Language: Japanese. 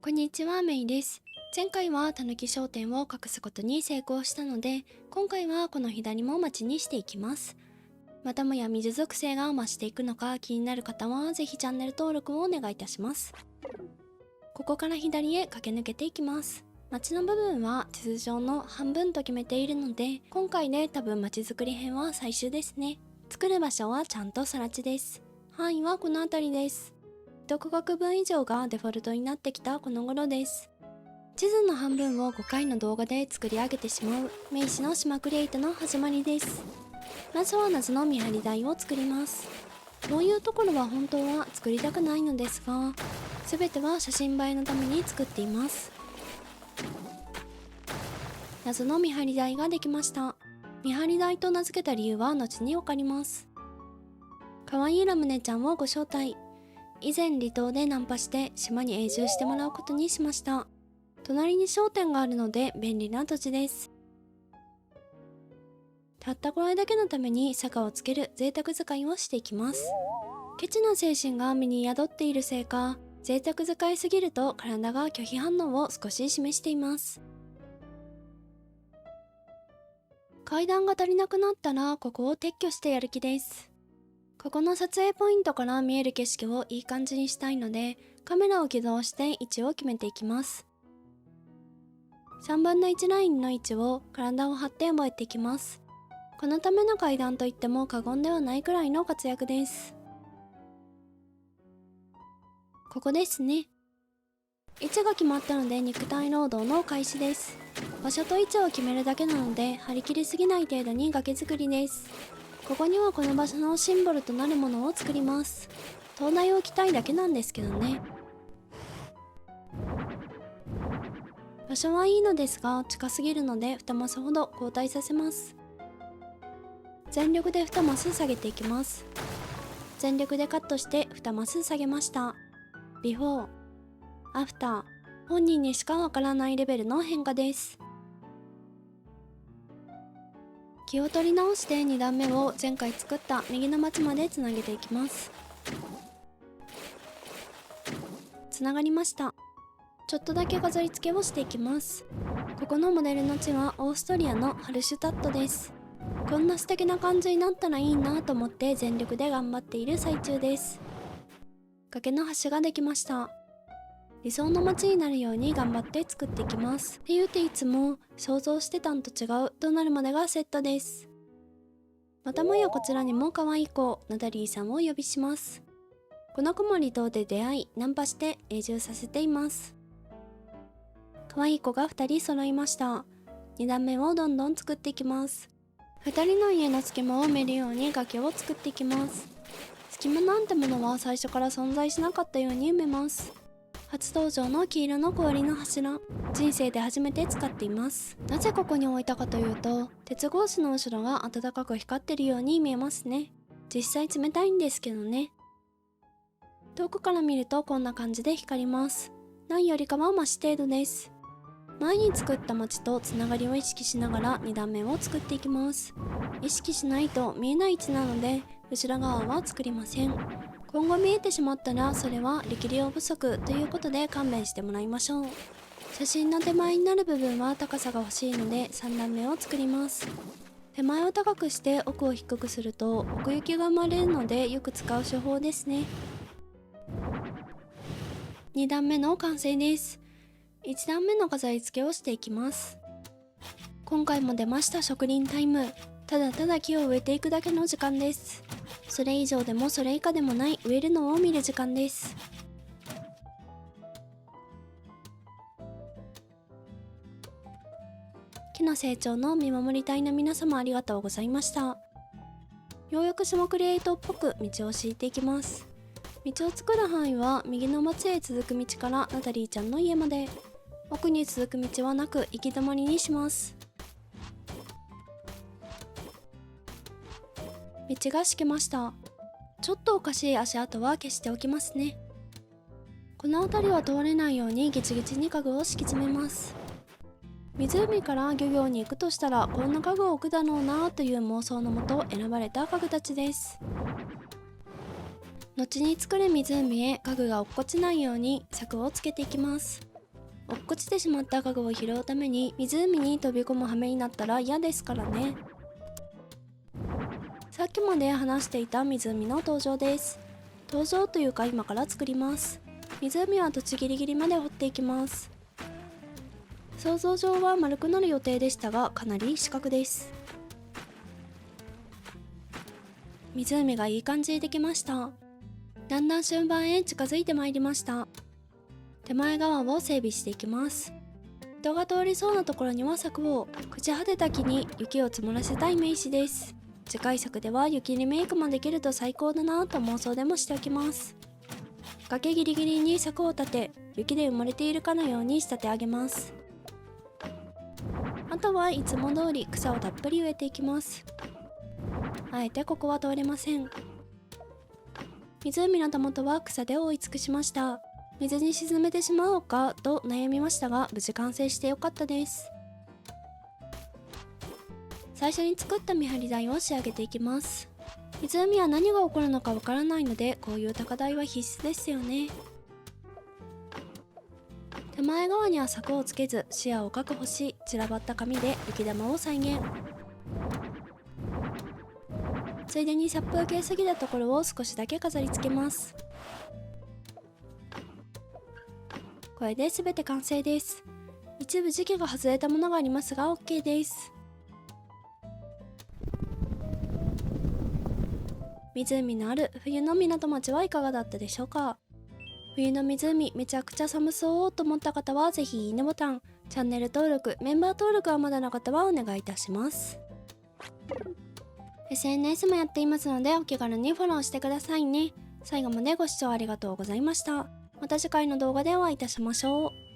こんにちは、メイです。前回はたぬき商店を隠すことに成功したので、今回はこの左も町にしていきます。またもや水属性が増していくのか気になる方はぜひチャンネル登録をお願いいたします。ここから左へ駆け抜けていきます。町の部分は地図上の半分と決めているので、今回で多分町づくり編は最終ですね。作る場所はちゃんと更地です。範囲はこの辺りです。1区画分以上がデフォルトになってきたこの頃です。地図の半分を5回の動画で作り上げてしまう名刺の島クリエイトの始まりです。まずは謎の見張り台を作ります。こういうところは本当は作りたくないのですが、全ては写真映えのために作っています。謎の見張り台ができました。見張り台と名付けた理由は後にわかります。かわいいラムネちゃんをご招待。以前離島でナンパして島に永住してもらうことにしました。隣に商店があるので便利な土地です。たったこれだけのために坂をつける贅沢使いをしていきます。ケチな精神が身に宿っているせいか、贅沢使いすぎると体が拒否反応を少し示しています。階段が足りなくなったらここを撤去してやる気です。ここの撮影ポイントから見える景色をいい感じにしたいので、カメラを起動して位置を決めていきます。3分の1ラインの位置を体を張って覚えていきます。このための階段といっても過言ではないくらいの活躍です。ここですね。位置が決まったので肉体労働の開始です。場所と位置を決めるだけなので張り切りすぎない程度に崖作りです。ここにはこの場所のシンボルとなるものを作ります。灯台を置きたいだけなんですけどね。場所はいいのですが近すぎるので2マスほど後退させます。全力で2マス下げていきます。全力でカットして2マス下げました。ビフォー、アフター、本人にしかわからないレベルの変化です。気を取り直して2段目を前回作った右の町までつなげていきます。つながりました。ちょっとだけ飾り付けをしていきます。ここのモデルの地はオーストリアのハルシュタットです。こんな素敵な感じになったらいいなと思って全力で頑張っている最中です。崖の橋ができました。理想の街になるように頑張って作っていきます。って言うていつも想像してたんと違うとなるまでがセットです。またもやこちらにも可愛い子ナタリーさんをお呼びします。この子も離島で出会いナンパして永住させています。可愛い子が2人揃いました。2段目をどんどん作っていきます。2人の家の隙間を埋めるように崖を作っていきます。隙間なんてものは最初から存在しなかったように埋めます。初登場の黄色の氷の柱、人生で初めて使っています。なぜここに置いたかというと、鉄格子の後ろが暖かく光ってるように見えますね。実際冷たいんですけどね。遠くから見るとこんな感じで光ります。ないよりかはマシ程度です。前に作った街とつながりを意識しながら2段目を作っていきます。意識しないと見えない位置なので後ろ側は作りません。今後見えてしまったらそれは力量不足ということで勘弁してもらいましょう。写真の手前になる部分は高さが欲しいので3段目を作ります。手前を高くして奥を低くすると奥行きが生まれるのでよく使う手法ですね。2段目の完成です。1段目の飾り付けをしていきます。今回も出ました植林タイム。ただただ木を植えていくだけの時間です。それ以上でもそれ以下でもない植えるのを見る時間です。木の成長の見守り隊の皆様ありがとうございました。ようやく島クリエイトっぽく道を敷いていきます。道を作る範囲は右の町へ続く道からナタリーちゃんの家まで。奥に続く道はなく行き止まりにします。道が敷けました。ちょっとおかしい足跡は消しておきますね。この辺りは通れないようにギチギチに家具を敷き詰めます。湖から漁業に行くとしたらこんな家具を置くだろうなという妄想のもと選ばれた家具たちです。後に作る湖へ家具が落っこちないように柵をつけていきます。落っこちてしまった家具を拾うために湖に飛び込む羽目になったら嫌ですからね。さっきまで話していた湖の登場です。登場というか今から作ります。湖は土地ギリギリまで掘っていきます。想像上は丸くなる予定でしたが、かなり四角です。湖がいい感じにできました。だんだん終盤へ近づいてまいりました。手前側を整備していきます。人が通りそうなところには柵を、朽ち果てた木に雪を積もらせたイメージです。次回作では雪リメイクもできると最高だなと妄想でもしておきます。崖ギリギリに柵を立て、雪で埋もれているかのように仕立て上げます。あとはいつも通り草をたっぷり植えていきます。あえてここは通れません。湖のたもとは草で覆い尽くしました。水に沈めてしまおうかと悩みましたが、無事完成してよかったです。最初に作った見張り台を仕上げていきます。湖は何が起こるのかわからないので、こういう高台は必須ですよね。手前側には柵をつけず視野を確保し、散らばった紙で雪玉を再現。ついでに殺風景すぎたところを少しだけ飾り付けます。これで全て完成です。一部時期が外れたものがありますが OK です。湖のある冬の港町はいかがだったでしょうか。冬の湖めちゃくちゃ寒そうと思った方はぜひいいねボタン、チャンネル登録、メンバー登録はまだの方はお願いいたします。SNS もやっていますのでお気軽にフォローしてくださいね。最後までご視聴ありがとうございました。また次回の動画でお会いいたしましょう。